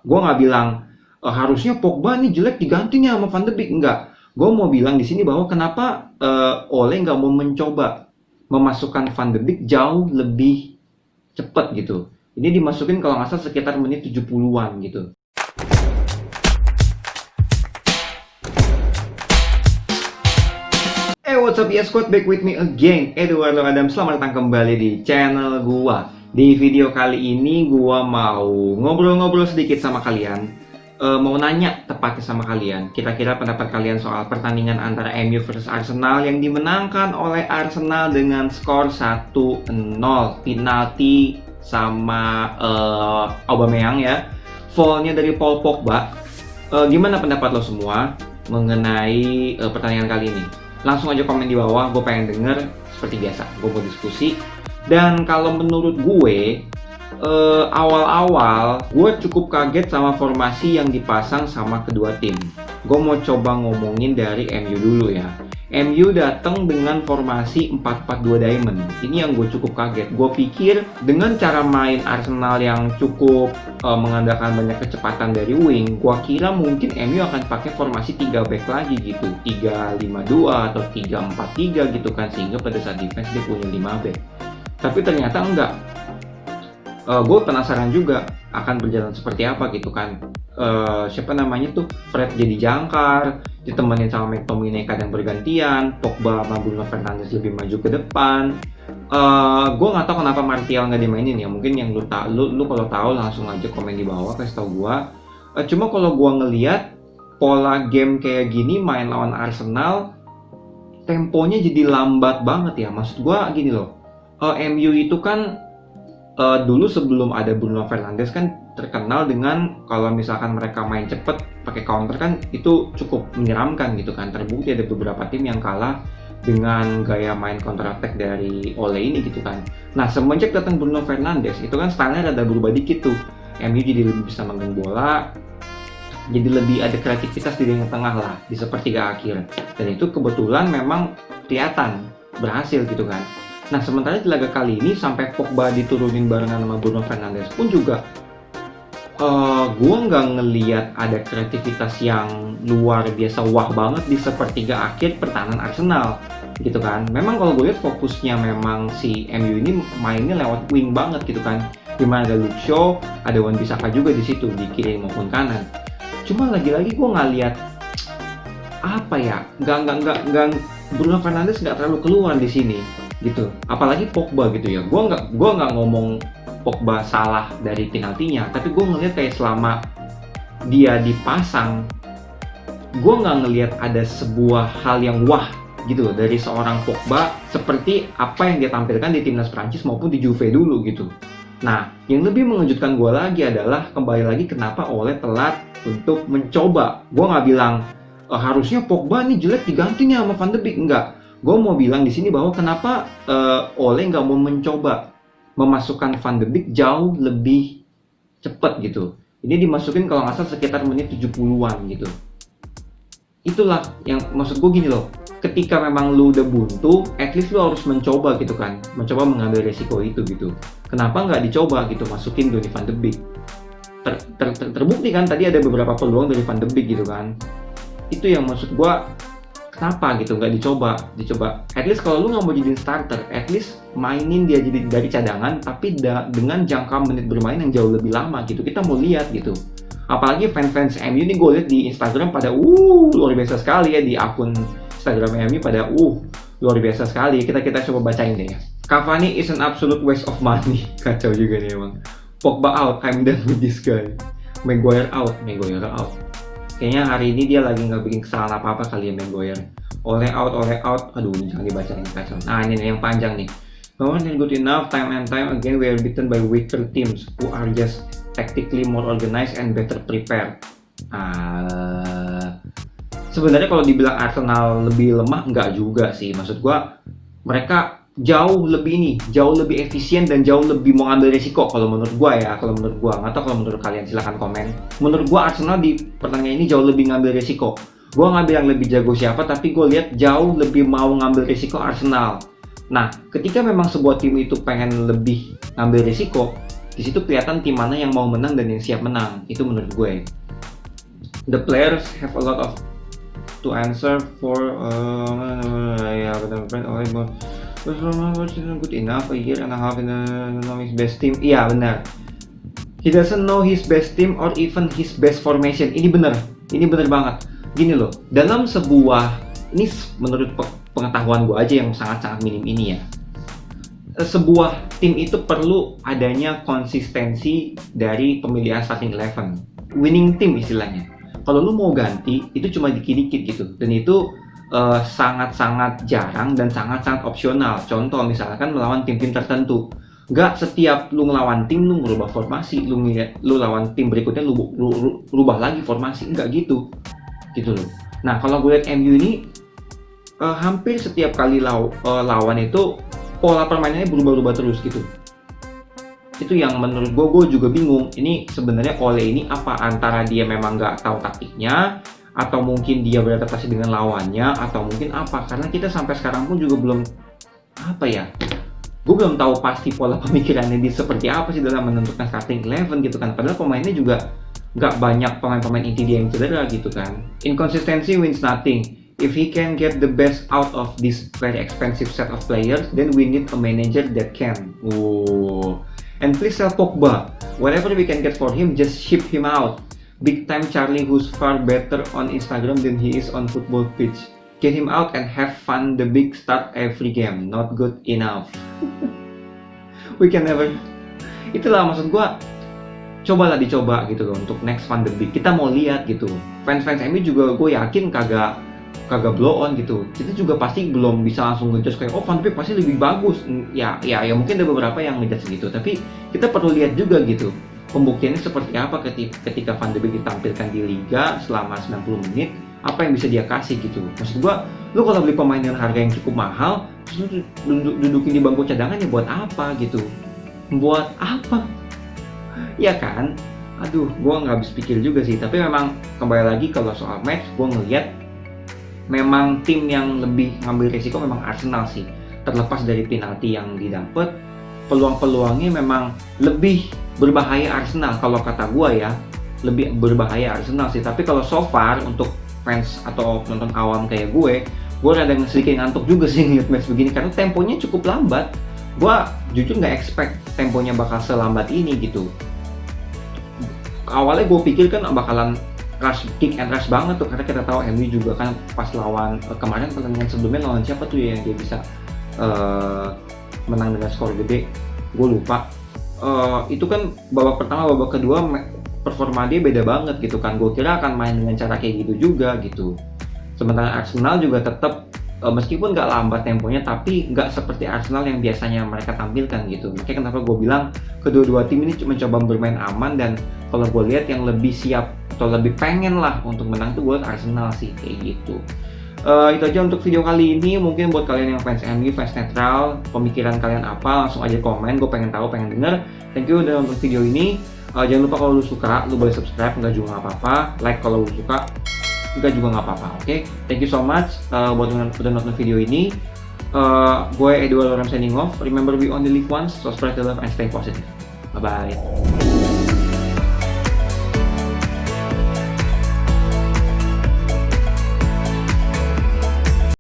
Gue nggak bilang harusnya Pogba nih jelek diganti nih sama Van de Beek, enggak. Gue mau bilang di sini bahwa kenapa Ole nggak mau mencoba memasukkan Van de Beek jauh lebih cepat gitu. Ini dimasukin kalau nggak salah sekitar menit 70-an gitu. What's up ya squad, back with me again, Eduardo Adam. Selamat datang kembali di channel gua. Di video kali ini gua mau ngobrol-ngobrol sedikit sama kalian. Mau nanya tepatnya sama kalian, kira-kira pendapat kalian soal pertandingan antara MU versus Arsenal yang dimenangkan oleh Arsenal dengan skor 1-0, penalti sama Aubameyang ya, foulnya dari Paul Pogba. Gimana pendapat lo semua mengenai pertandingan kali ini? Langsung aja komen di bawah, gue pengen denger. Seperti biasa, gue mau diskusi. Dan kalau menurut gue, awal-awal gue cukup kaget sama formasi yang dipasang sama kedua tim. Gue mau coba ngomongin dari MU dulu ya. MU datang dengan formasi 4-4-2 diamond. Ini yang gue cukup kaget. Gue pikir dengan cara main Arsenal yang cukup mengandalkan banyak kecepatan dari wing, gue kira mungkin MU akan pakai formasi 3 back lagi gitu, 3-5-2 atau 3-4-3 gitu kan, sehingga pada saat defense dia punya 5 back. Tapi ternyata enggak. Gue penasaran juga akan berjalan seperti apa gitu kan. Siapa namanya tuh, Fred jadi jangkar, ditemenin sama McTominay kadang bergantian, Pogba sama Bruno Fernandes lebih maju ke depan. Gue nggak tahu kenapa Martial nggak dimainin ya. Mungkin yang lu kalau tahu langsung aja komen di bawah, kasih tau gue. Cuma kalau gue ngelihat pola game kayak gini main lawan Arsenal, temponya jadi lambat banget ya. Maksud gue gini loh, MU itu kan dulu sebelum ada Bruno Fernandes kan terkenal dengan kalau misalkan mereka main cepet pakai counter kan itu cukup menyeramkan gitu kan. Terbukti ada beberapa tim yang kalah dengan gaya main counter attack dari Ole ini gitu kan. Nah semenjak datang Bruno Fernandes itu kan stylenya rada berubah dikit tuh. MU jadi lebih bisa megang bola, jadi lebih ada kreativitas di lini tengah lah di sepertiga akhir, dan itu kebetulan memang kelihatan berhasil gitu kan. Nah sementara di laga kali ini sampai Pogba diturunin barengan sama Bruno Fernandes pun juga gue nggak ngeliat ada kreativitas yang luar biasa wah banget di sepertiga akhir pertahanan Arsenal gitu kan. Memang kalau gue lihat fokusnya memang si MU ini mainnya lewat wing banget gitu kan, dimana ada Luke Shaw, ada Wan-Bissaka juga di situ di kiri maupun kanan. Cuma lagi-lagi gue nggak lihat apa ya, nggak Bruno Fernandes nggak terlalu keluar di sini gitu, apalagi Pogba gitu ya. Gue nggak ngomong Pogba salah dari penaltinya, tapi gue ngelihat kayak selama dia dipasang, gue nggak ngelihat ada sebuah hal yang wah gitu dari seorang Pogba seperti apa yang dia tampilkan di timnas Prancis maupun di Juve dulu gitu. Nah, yang lebih mengejutkan gue lagi adalah kembali lagi kenapa Ole telat untuk mencoba. Gue nggak bilang harusnya Pogba nih jelek diganti nih sama Van de Beek, enggak. Gue mau bilang di sini bahwa kenapa Ole nggak mau mencoba memasukkan Van de Beek jauh lebih cepat gitu. Ini dimasukin kalau nggak salah sekitar menit 70-an gitu. Itulah yang maksud gue gini loh. Ketika memang lu udah buntu, at least lu harus mencoba gitu kan, mencoba mengambil resiko itu gitu. Kenapa nggak dicoba gitu masukin Donny Van de Beek? Terbukti kan tadi ada beberapa peluang dari Van de Beek gitu kan. Itu yang maksud gue, kenapa gitu nggak dicoba. At least kalau lu nggak mau jadiin starter, at least mainin dia jadi dari cadangan tapi dengan jangka menit bermain yang jauh lebih lama gitu. Kita mau lihat gitu. Apalagi fans MU ini gue lihat di Instagram pada luar biasa sekali ya, di akun Instagram MU pada luar biasa sekali. Kita coba bacain deh ya. Cavani is an absolute waste of money. Kacau juga nih emang. Pogba out, I'm done with this guy. Maguire out. Kayaknya hari ini dia lagi nggak bikin kesalahan apa-apa kali ya Maguire. Ole out. Aduh, jangan dibacain, kacau. Nah ini nih yang panjang nih. No one is good enough, time and time again we are beaten by weaker teams who are just tactically more organized and better prepared. Sebenarnya kalau dibilang Arsenal lebih lemah, enggak juga sih. Maksud gua mereka jauh lebih efisien dan jauh lebih mau ambil resiko kalau menurut gua ya. Nggak tahu kalau menurut kalian, silahkan komen. Menurut gua Arsenal di pertandingan ini jauh lebih ngambil resiko. Gua nggak bilang lebih jago siapa, tapi gua lihat jauh lebih mau ngambil resiko Arsenal. Nah ketika memang sebuah tim itu pengen lebih ngambil resiko, Di situ kelihatan tim mana yang mau menang dan yang siap menang. Itu menurut gue. The players have a lot of to answer for ya benar-benar good enough a year and a half in know his best team. Iya benar. He doesn't know his best team or even his best formation. Ini benar banget. Gini loh, dalam sebuah, ini menurut pengetahuan gue aja yang sangat-sangat minim ini ya, sebuah tim itu perlu adanya konsistensi dari pemilihan starting 11, winning team istilahnya. Kalau lu mau ganti, itu cuma dikit-dikit gitu, dan itu sangat-sangat jarang dan sangat-sangat opsional. Contoh misalkan melawan tim-tim tertentu, nggak setiap lu ngelawan tim lu merubah formasi, lu lawan tim berikutnya lu rubah lagi formasi, nggak gitu loh. Nah kalau gue lihat MU ini hampir setiap kali lawan itu pola permainannya berubah-ubah terus gitu. Itu yang menurut gue juga bingung. Ini sebenarnya Ole ini apa, antara dia memang nggak tahu taktiknya, atau mungkin dia beradaptasi dengan lawannya, atau mungkin apa? Karena kita sampai sekarang pun juga belum gue belum tahu pasti pola pemikirannya dia seperti apa sih dalam menentukan starting 11 gitu kan. Padahal pemainnya juga nggak banyak pemain inti dia yang cedera gitu kan. Inconsistency wins nothing. If he can get the best out of this very expensive set of players, then we need a manager that can. And please sell Pogba. Whatever we can get for him, just ship him out. Big time Charlie, who's far better on Instagram than he is on football pitch. Get him out and have fun. The big start every game. Not good enough. We can never. Itulah maksud gua. Cobalah dicoba gitu loh untuk next Van de Beek. Kita mau lihat gitu. Fans MU juga gue yakin kagak blow on gitu. Kita juga pasti belum bisa langsung ngejudge kayak Van de Beek pasti lebih bagus. Ya mungkin ada beberapa yang ngejudge gitu. Tapi kita perlu lihat juga gitu. Pembuktiannya seperti apa ketika Van de Beek ditampilkan di liga selama 90 menit, apa yang bisa dia kasih gitu. Maksud gua, lu kalau beli pemain dengan harga yang cukup mahal, terus lu dudukin di bangku cadangan ya buat apa gitu? Buat apa? Ya kan? Aduh, gue nggak habis pikir juga sih. Tapi memang kembali lagi kalau soal match, gue ngelihat memang tim yang lebih ngambil resiko memang Arsenal sih. Terlepas dari penalti yang didapat, peluang-peluangnya memang lebih berbahaya Arsenal. Kalau kata gue ya, lebih berbahaya Arsenal sih. Tapi kalau so far untuk fans atau penonton awam kayak gue rada sedikit ngantuk juga sih ngeliat match begini karena temponya cukup lambat. Gue jujur nggak expect temponya bakal selambat ini gitu. Awalnya gue pikir kan bakalan kick and rush banget tuh, karena kita tahu MU juga kan pas lawan kemarin pertandingan sebelumnya lawan siapa tuh ya yang dia bisa menang dengan skor gede, gue lupa. Itu kan babak pertama, babak kedua performa dia beda banget gitu kan. Gue kira akan main dengan cara kayak gitu juga gitu. Sementara Arsenal juga tetap meskipun nggak lambat temponya, tapi nggak seperti Arsenal yang biasanya mereka tampilkan gitu. Makanya kenapa gue bilang kedua-dua tim ini mencoba bermain aman, dan kalau gue lihat yang lebih siap atau lebih pengen lah untuk menang tuh buat Arsenal sih kayak gitu. Itu aja untuk video kali ini. Mungkin buat kalian yang fans MU, fans netral, pemikiran kalian apa, langsung aja komen. Gue pengen tahu, pengen denger. Thank you udah nonton video ini. Jangan lupa kalau lu suka, lu boleh subscribe, nggak juga nggak apa-apa. Like kalau lu suka, juga nggak apa-apa. Oke? Thank you so much buat udah nonton video ini. Gue Edward Loram signing off. Remember we only live once, so spread the love and stay positive. Bye bye.